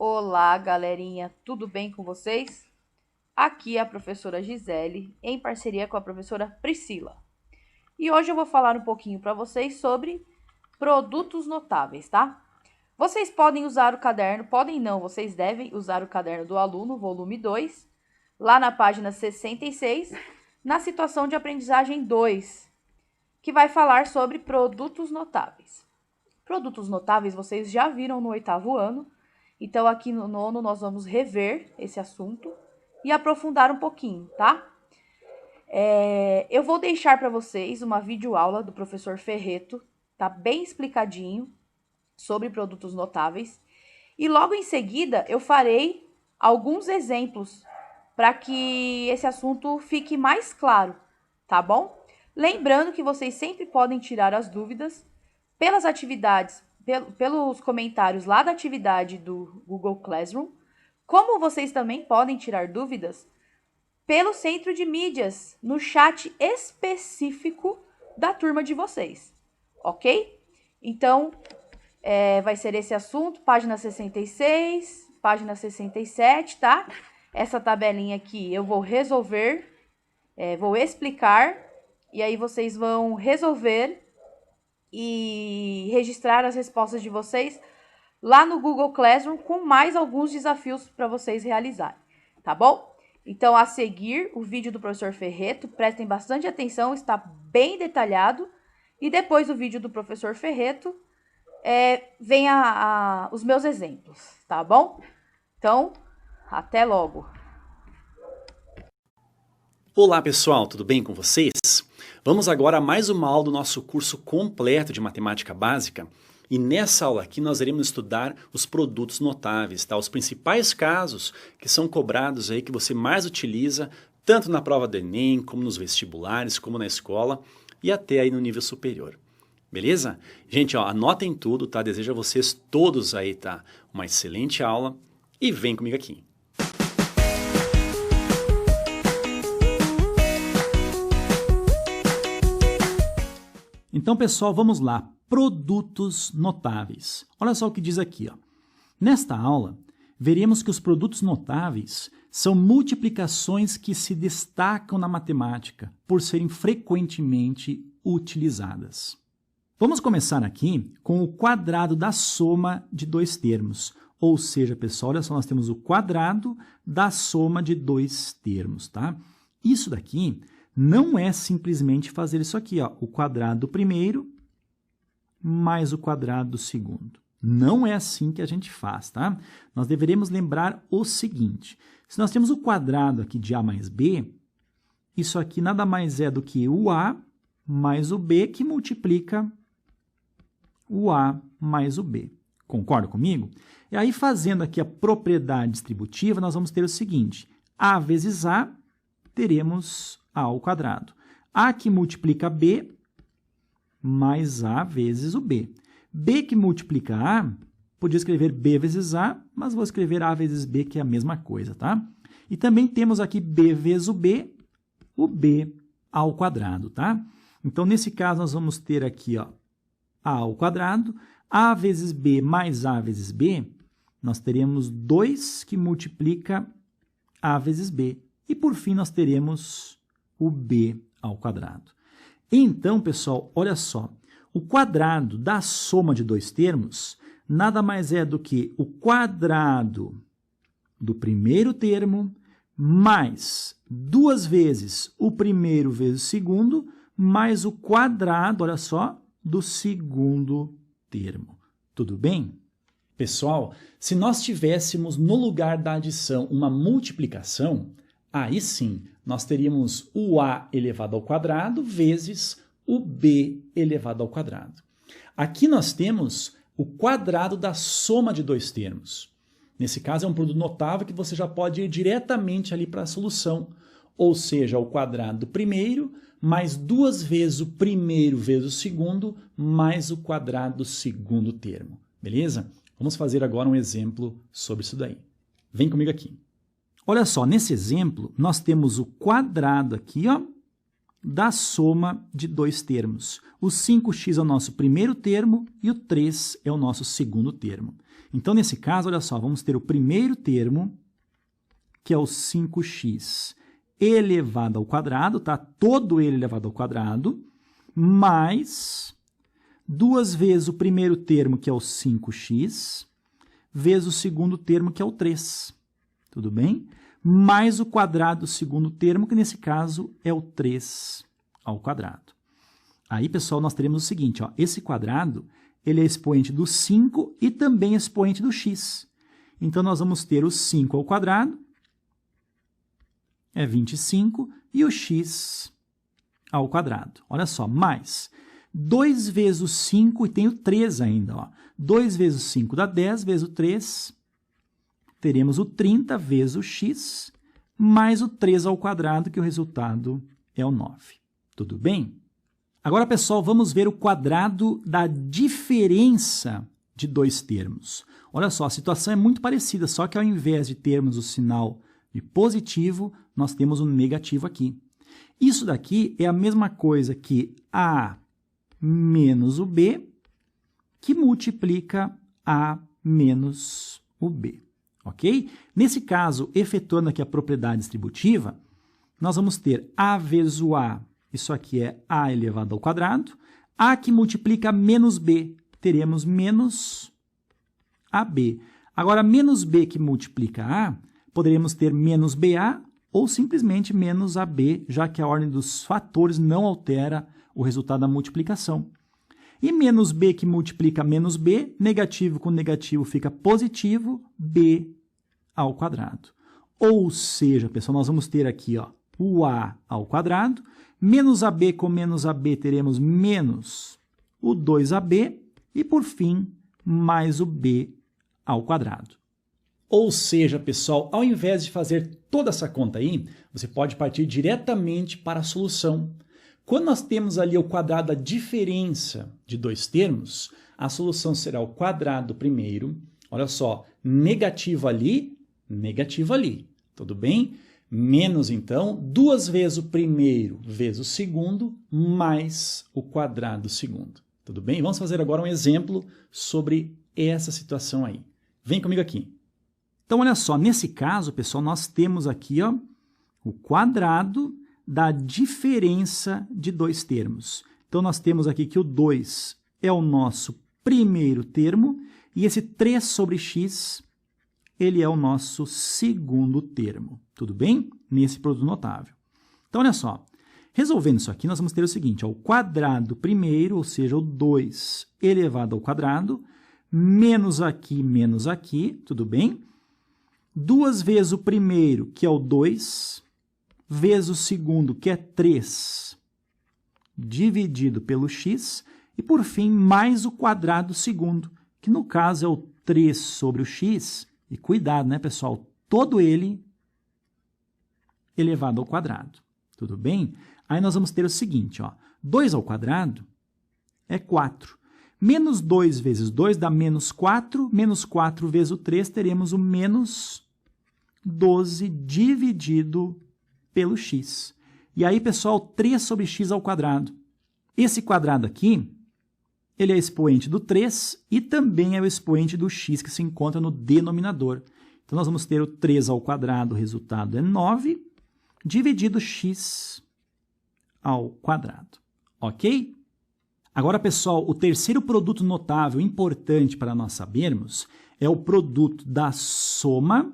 Olá, galerinha, tudo bem com vocês? Aqui é a professora Gisele, em parceria com a professora Priscila. E hoje eu vou falar um pouquinho para vocês sobre produtos notáveis, tá? Vocês podem usar o caderno, podem não, vocês devem usar o caderno do aluno, volume 2, lá na página 66, na situação de aprendizagem 2, que vai falar sobre produtos notáveis. Produtos notáveis vocês já viram no 8º ano, então aqui no 9º nós vamos rever esse assunto e aprofundar um pouquinho, tá? Eu vou deixar para vocês uma videoaula do professor Ferreto, tá bem explicadinho sobre produtos notáveis. E logo em seguida eu farei alguns exemplos para que esse assunto fique mais claro, tá bom? Lembrando que vocês sempre podem tirar as dúvidas pelas atividades, pelos comentários lá da atividade do Google Classroom, como vocês também podem tirar dúvidas pelo centro de mídias, no chat específico da turma de vocês, ok? Então, vai ser esse assunto, página 66, página 67, tá? Essa tabelinha aqui eu vou resolver, vou explicar, e aí vocês vão resolver e registrar as respostas de vocês lá no Google Classroom com mais alguns desafios para vocês realizarem, tá bom? Então, a seguir, o vídeo do professor Ferreto, prestem bastante atenção, está bem detalhado. E depois do vídeo do professor Ferreto, vem os meus exemplos, tá bom? Então, até logo! Olá pessoal, tudo bem com vocês? Vamos agora a mais uma aula do nosso curso completo de Matemática Básica. E nessa aula aqui nós iremos estudar os produtos notáveis, tá? Os principais casos que são cobrados aí, que você mais utiliza, tanto na prova do Enem, como nos vestibulares, como na escola e até aí no nível superior. Beleza? Gente, ó, anotem tudo, tá? Desejo a vocês todos aí, tá? Uma excelente aula e vem comigo aqui. Então, pessoal, vamos lá. Produtos notáveis. Olha só o que diz aqui, ó. Nesta aula, veremos que os produtos notáveis são multiplicações que se destacam na matemática por serem frequentemente utilizadas. Vamos começar aqui com o quadrado da soma de dois termos. Ou seja, pessoal, olha só, nós temos o quadrado da soma de dois termos, tá? Isso daqui não é simplesmente fazer isso aqui, ó, o quadrado do primeiro mais o quadrado do segundo. Não é assim que a gente faz, tá? Nós deveremos lembrar o seguinte: se nós temos o quadrado aqui de A mais B, isso aqui nada mais é do que o A mais o B que multiplica o A mais o B. Concorda comigo? E aí, fazendo aqui a propriedade distributiva, nós vamos ter o seguinte: A vezes A, teremos A ao quadrado. A que multiplica B, mais A vezes o B. B que multiplica A, podia escrever B vezes A, mas vou escrever A vezes B, que é a mesma coisa, tá? E também temos aqui B vezes o B ao quadrado, tá? Então, nesse caso, nós vamos ter aqui, ó, A ao quadrado, A vezes B mais A vezes B, nós teremos 2 que multiplica A vezes B. E, por fim, nós teremos o B ao quadrado. Então, pessoal, olha só, o quadrado da soma de dois termos nada mais é do que o quadrado do primeiro termo mais 2 vezes o primeiro vezes o segundo, mais o quadrado, olha só, do segundo termo. Tudo bem? Pessoal, se nós tivéssemos no lugar da adição uma multiplicação, aí sim, nós teríamos o A elevado ao quadrado vezes o B elevado ao quadrado. Aqui nós temos o quadrado da soma de dois termos. Nesse caso, é um produto notável que você já pode ir diretamente ali para a solução. Ou seja, o quadrado do primeiro mais 2 vezes o primeiro vezes o segundo mais o quadrado do segundo termo. Beleza? Vamos fazer agora um exemplo sobre isso daí. Vem comigo aqui. Olha só, nesse exemplo, nós temos o quadrado aqui, ó, da soma de dois termos. O 5x é o nosso primeiro termo e o 3 é o nosso segundo termo. Então, nesse caso, olha só, vamos ter o primeiro termo, que é o 5x elevado ao quadrado, tá? Todo ele elevado ao quadrado, mais 2 vezes o primeiro termo, que é o 5x, vezes o segundo termo, que é o 3. Tudo bem? Mais o quadrado do segundo termo, que nesse caso é o 3 ao quadrado. Aí, pessoal, nós teremos o seguinte, ó, esse quadrado ele é expoente do 5 e também expoente do x. Então, nós vamos ter o 5 ao quadrado, é 25, e o x ao quadrado. Olha só, mais 2 vezes o 5, e tem o 3 ainda. Ó. 2 vezes o 5 dá 10, vezes o 3, teremos o 30 vezes o x, mais o 3 ao quadrado, que o resultado é o 9. Tudo bem? Agora, pessoal, vamos ver o quadrado da diferença de dois termos. Olha só, a situação é muito parecida, só que ao invés de termos o sinal de positivo, nós temos um negativo aqui. Isso daqui é a mesma coisa que A menos o B, que multiplica A menos o B. Ok? Nesse caso, efetuando aqui a propriedade distributiva, nós vamos ter A vezes o A, isso aqui é A elevado ao quadrado, A que multiplica menos B, teremos menos AB. Agora, menos B que multiplica A, poderemos ter menos BA ou simplesmente menos AB, já que a ordem dos fatores não altera o resultado da multiplicação. E menos B que multiplica menos B, negativo com negativo fica positivo, B ao quadrado. Ou seja, pessoal, nós vamos ter aqui ó, o A ao quadrado, menos AB com menos AB teremos menos o 2AB e, por fim, mais o B ao quadrado. Ou seja, pessoal, ao invés de fazer toda essa conta aí, você pode partir diretamente para a solução. Quando nós temos ali o quadrado da diferença de dois termos, a solução será o quadrado primeiro, olha só, negativo ali, tudo bem? Menos, então, 2 vezes o primeiro vezes o segundo, mais o quadrado do segundo. Tudo bem? Vamos fazer agora um exemplo sobre essa situação aí. Vem comigo aqui. Então, olha só, nesse caso, pessoal, nós temos aqui ó, o quadrado da diferença de dois termos. Então, nós temos aqui que o 2 é o nosso primeiro termo e esse 3 sobre x, ele é o nosso segundo termo. Tudo bem? Nesse produto notável. Então, olha só, resolvendo isso aqui, nós vamos ter o seguinte, ó, o quadrado primeiro, ou seja, o 2 elevado ao quadrado, menos aqui, tudo bem? 2 vezes o primeiro, que é o 2, vezes o segundo, que é 3, dividido pelo x, e por fim, mais o quadrado do segundo, que no caso é o 3 sobre o x, e cuidado, né, pessoal? Todo ele elevado ao quadrado. Tudo bem? Aí nós vamos ter o seguinte, ó, 2 ao quadrado é 4. Menos 2 vezes 2 dá menos 4 vezes o 3, teremos o menos 12 dividido pelo x. E aí, pessoal, 3 sobre x ao quadrado. Esse quadrado aqui, ele é expoente do 3 e também é o expoente do x que se encontra no denominador. Então, nós vamos ter o 3 ao quadrado, o resultado é 9, dividido x ao quadrado. Ok? Agora, pessoal, o terceiro produto notável importante para nós sabermos é o produto da soma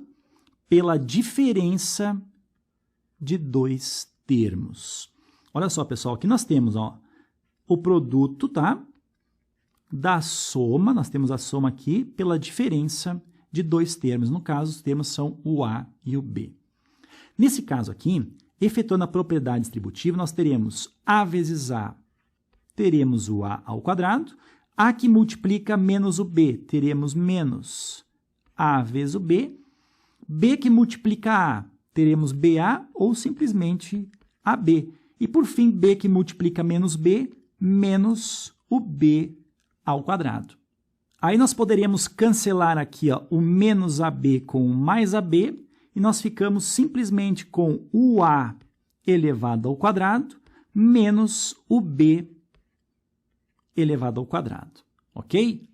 pela diferença de dois termos. Olha só, pessoal, aqui nós temos ó, o produto tá, da soma, nós temos a soma aqui pela diferença de dois termos. No caso, os termos são o A e o B. Nesse caso aqui, efetuando a propriedade distributiva, nós teremos A vezes A, teremos o A ao quadrado. A que multiplica menos o B, teremos menos A vezes o B. B que multiplica A, teremos BA ou simplesmente AB. E por fim, B que multiplica menos B, menos o B ao quadrado. Aí nós poderíamos cancelar aqui ó, o menos AB com o mais AB, e nós ficamos simplesmente com o A elevado ao quadrado, menos o b elevado ao quadrado, ok?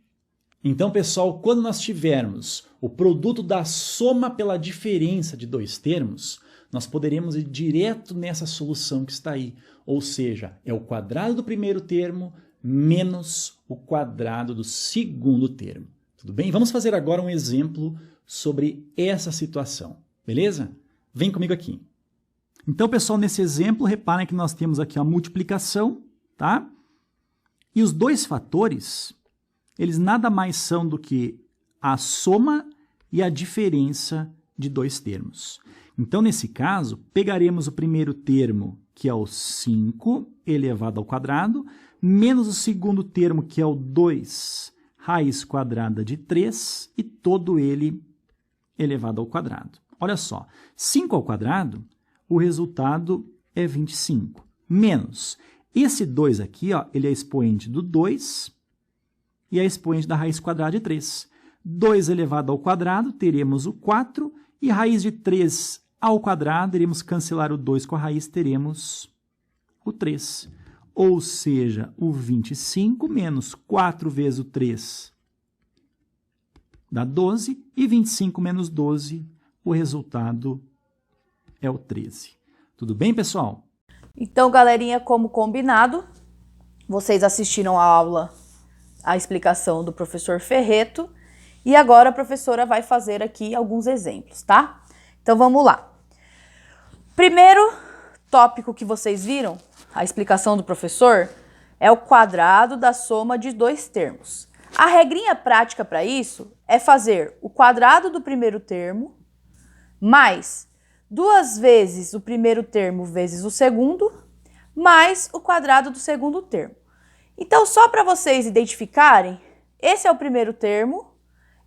Então, pessoal, quando nós tivermos o produto da soma pela diferença de dois termos, nós poderemos ir direto nessa solução que está aí. Ou seja, é o quadrado do primeiro termo menos o quadrado do segundo termo. Tudo bem? Vamos fazer agora um exemplo sobre essa situação, beleza? Vem comigo aqui. Então, pessoal, nesse exemplo, reparem que nós temos aqui a multiplicação, tá? E os dois fatores, eles nada mais são do que a soma e a diferença de dois termos. Então, nesse caso, pegaremos o primeiro termo, que é o 5 elevado ao quadrado, menos o segundo termo, que é o 2 raiz quadrada de 3, e todo ele elevado ao quadrado. Olha só, 5 ao quadrado, o resultado é 25, menos esse 2 aqui, ó, ele é expoente do 2 e é expoente da raiz quadrada de 3. 2 elevado ao quadrado, teremos o 4, e raiz de 3 ao quadrado, iremos cancelar o 2 com a raiz, teremos o 3. Ou seja, o 25 menos 4 vezes o 3 dá 12, e 25 menos 12, o resultado é o 13. Tudo bem, pessoal? Então, galerinha, como combinado, vocês assistiram a aula, a explicação do professor Ferreto, e agora a professora vai fazer aqui alguns exemplos, tá? Então, vamos lá. Primeiro tópico que vocês viram, a explicação do professor, é o quadrado da soma de dois termos. A regrinha prática para isso é fazer o quadrado do primeiro termo mais 2 vezes o primeiro termo vezes o segundo, mais o quadrado do segundo termo. Então, só para vocês identificarem, esse é o primeiro termo,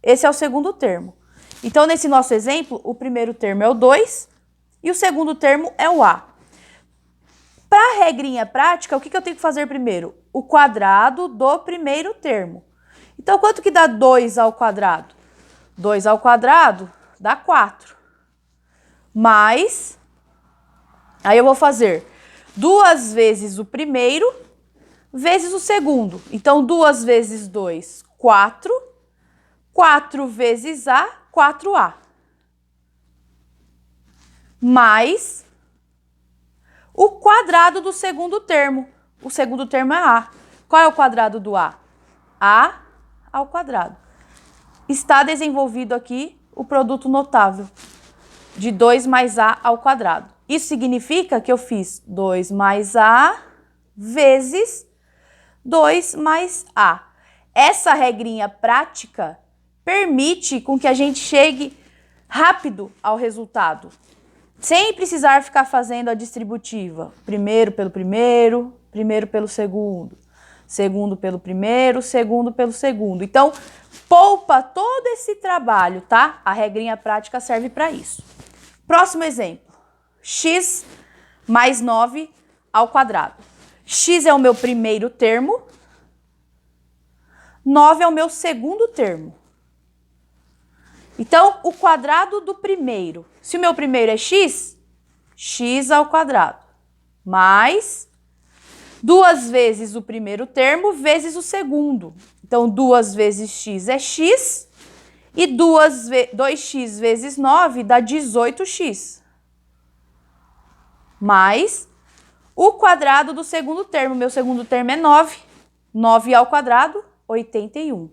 esse é o segundo termo. Então, nesse nosso exemplo, o primeiro termo é o 2 e o segundo termo é o a. Para a regrinha prática, o que eu tenho que fazer primeiro? O quadrado do primeiro termo. Então, quanto que dá 2 ao quadrado? 2 ao quadrado dá 4. Mais, aí eu vou fazer 2 vezes o primeiro vezes o segundo. Então, 2 vezes 2, 4. 4 vezes a, 4a. Mais o quadrado do segundo termo. O segundo termo é a. Qual é o quadrado do a? A ao quadrado. Está desenvolvido aqui o produto notável de 2 mais a ao quadrado. Isso significa que eu fiz 2 mais a vezes 2 mais a. Essa regrinha prática permite com que a gente chegue rápido ao resultado, sem precisar ficar fazendo a distributiva. Primeiro pelo primeiro, primeiro pelo segundo, segundo pelo primeiro, segundo pelo segundo. Então, poupa todo esse trabalho, tá? A regrinha prática serve para isso. Próximo exemplo. X mais 9 ao quadrado. X é o meu primeiro termo, 9 é o meu segundo termo. Então, o quadrado do primeiro. Se o meu primeiro é x, x ao quadrado, mais 2 vezes o primeiro termo vezes o segundo. Então, 2 vezes x é x, e 2x vezes 9 dá 18x. Mais o quadrado do segundo termo. Meu segundo termo é 9. 9 ao quadrado, 81.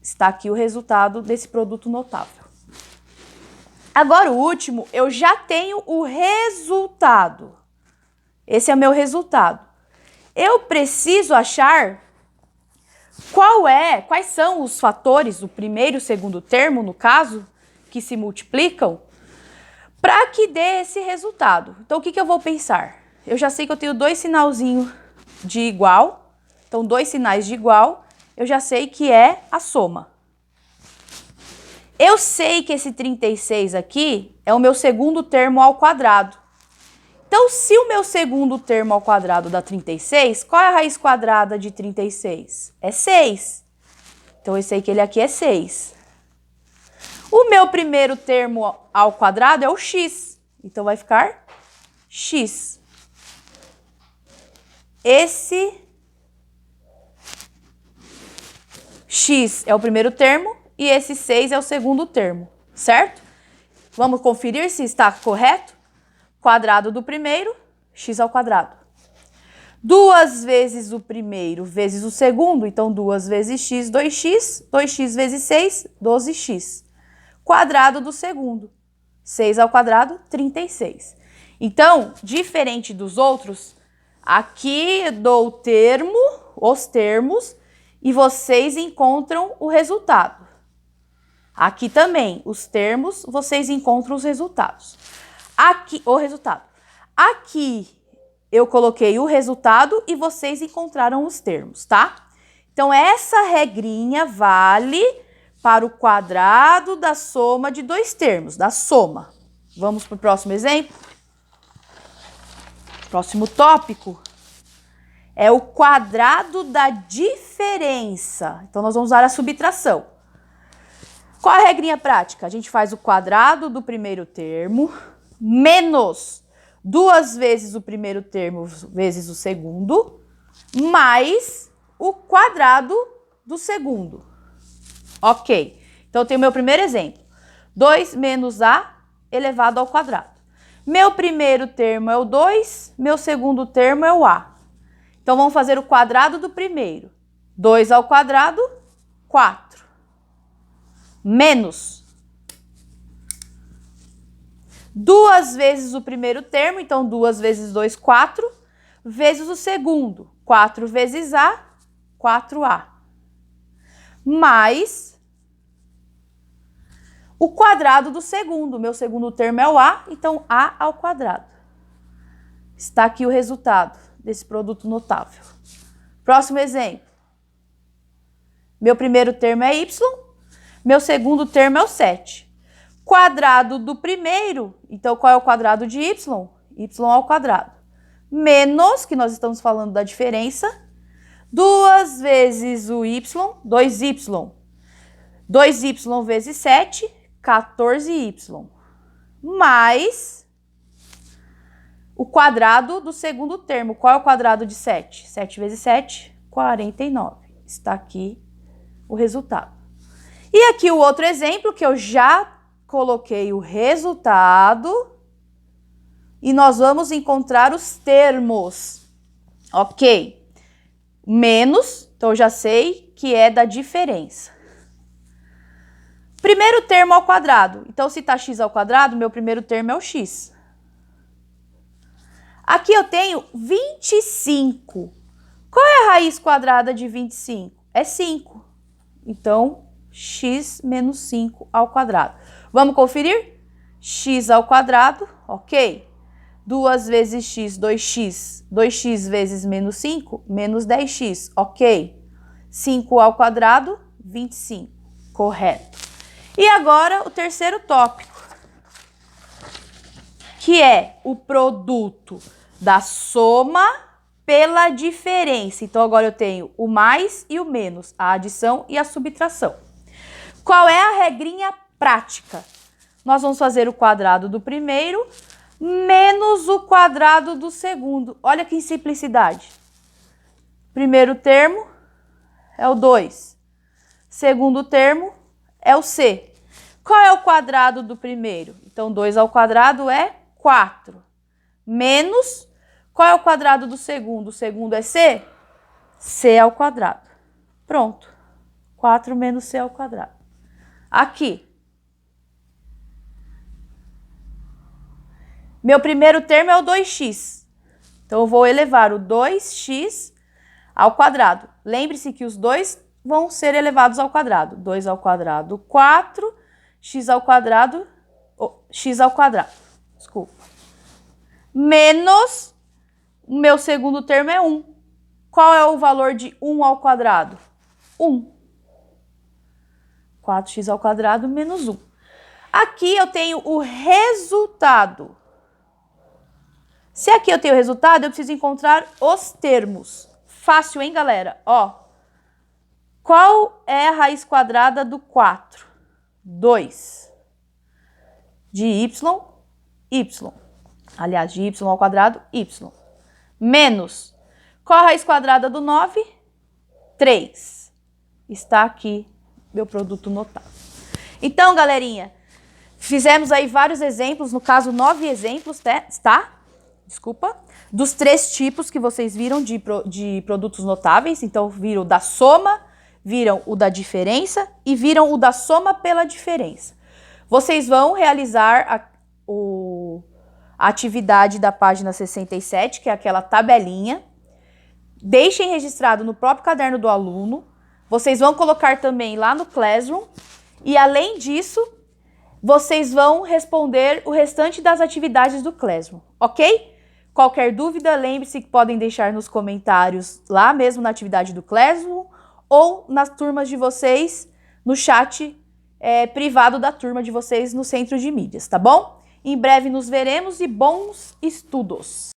Está aqui o resultado desse produto notável. Agora, o último, eu já tenho o resultado. Esse é o meu resultado. Eu preciso achar quais são os fatores, o primeiro e o segundo termo, no caso, que se multiplicam, para que dê esse resultado. Então, o que eu vou pensar? Eu já sei que eu tenho 2 sinalzinhos de igual. Então, 2 sinais de igual, eu já sei que é a soma. Eu sei que esse 36 aqui é o meu segundo termo ao quadrado. Então, se o meu segundo termo ao quadrado dá 36, qual é a raiz quadrada de 36? É 6. Então, eu sei que ele aqui é 6. O meu primeiro termo ao quadrado é o x. Então, vai ficar x. esse x é o primeiro termo e esse 6 é o segundo termo, certo? Vamos conferir se está correto? Quadrado do primeiro, x ao quadrado. 2 vezes o primeiro vezes o segundo, então 2 vezes x, 2x. 2x vezes 6, 12x. Quadrado do segundo, 6 ao quadrado, 36. Então, diferente dos outros, aqui eu dou o termo, os termos, e vocês encontram o resultado. Aqui também, os termos, vocês encontram os resultados. Aqui, o resultado. Aqui, eu coloquei o resultado e vocês encontraram os termos, tá? Então, essa regrinha vale para o quadrado da soma de dois termos, da soma. Vamos para o próximo exemplo? Próximo tópico é o quadrado da diferença. Então, nós vamos usar a subtração. Qual a regrinha prática? A gente faz o quadrado do primeiro termo menos 2 vezes o primeiro termo vezes o segundo, mais o quadrado do segundo. Ok. Então, eu tenho meu primeiro exemplo. 2 menos a elevado ao quadrado. Meu primeiro termo é o 2, meu segundo termo é o a. Então, vamos fazer o quadrado do primeiro. 2 ao quadrado, 4. Menos 2 vezes o primeiro termo, então 2 vezes 2, 4, vezes o segundo, 4 vezes a, 4a. Mais o quadrado do segundo, meu segundo termo é o a, então a ao quadrado. Está aqui o resultado desse produto notável. Próximo exemplo. Meu primeiro termo é y, meu segundo termo é o 7. Quadrado do primeiro, então qual é o quadrado de y? Y ao quadrado. Menos, que nós estamos falando da diferença, 2 vezes o y, 2y. 2y vezes 7, 14y. Mais o quadrado do segundo termo. Qual é o quadrado de 7? 7 vezes 7, 49. Está aqui o resultado. E aqui o outro exemplo que eu já coloquei o resultado e nós vamos encontrar os termos. Ok. Menos, então eu já sei que é da diferença. Primeiro termo ao quadrado. Então, se está x ao quadrado, meu primeiro termo é o x. Aqui eu tenho 25. Qual é a raiz quadrada de 25? É 5. Então, x menos 5 ao quadrado. Vamos conferir? X ao quadrado, ok. 2 vezes x, 2x. 2x vezes menos 5, menos 10x, ok. 5 ao quadrado, 25, correto. E agora o terceiro tópico, que é o produto da soma pela diferença. Então, agora eu tenho o mais e o menos, a adição e a subtração. Qual é a regrinha prática? Nós vamos fazer o quadrado do primeiro menos o quadrado do segundo. Olha que simplicidade. Primeiro termo é o 2. Segundo termo é o c. Qual é o quadrado do primeiro? Então, 2 ao quadrado é 4. Menos, qual é o quadrado do segundo? O segundo é c? C ao quadrado. Pronto. 4 menos c ao quadrado. Aqui. Meu primeiro termo é o 2x. Então, eu vou elevar o 2x ao quadrado. Lembre-se que os dois vão ser elevados ao quadrado. 2 ao quadrado, 4. X ao quadrado, desculpa. Menos, o meu segundo termo é 1. Qual é o valor de 1 ao quadrado? 1. 4x ao quadrado menos 1. Aqui eu tenho o resultado. Se aqui eu tenho o resultado, eu preciso encontrar os termos. Fácil, hein, galera? Ó, qual é a raiz quadrada do 4? 2. De y, y. Aliás, de y ao quadrado, y. Menos. Qual a raiz quadrada do 9? 3. Está aqui meu produto notável. Então, galerinha, fizemos aí vários exemplos, no caso 9 exemplos, tá? Desculpa. Dos 3 tipos que vocês viram de produtos notáveis. Então, viram o da soma, viram o da diferença e viram o da soma pela diferença. Vocês vão realizar a atividade da página 67, que é aquela tabelinha. Deixem registrado no próprio caderno do aluno. Vocês vão colocar também lá no Classroom. E, além disso, vocês vão responder o restante das atividades do Classroom, ok? Qualquer dúvida, lembre-se que podem deixar nos comentários lá mesmo na atividade do Classroom ou nas turmas de vocês, no chat privado da turma de vocês no Centro de Mídias, tá bom? Em breve nos veremos e bons estudos!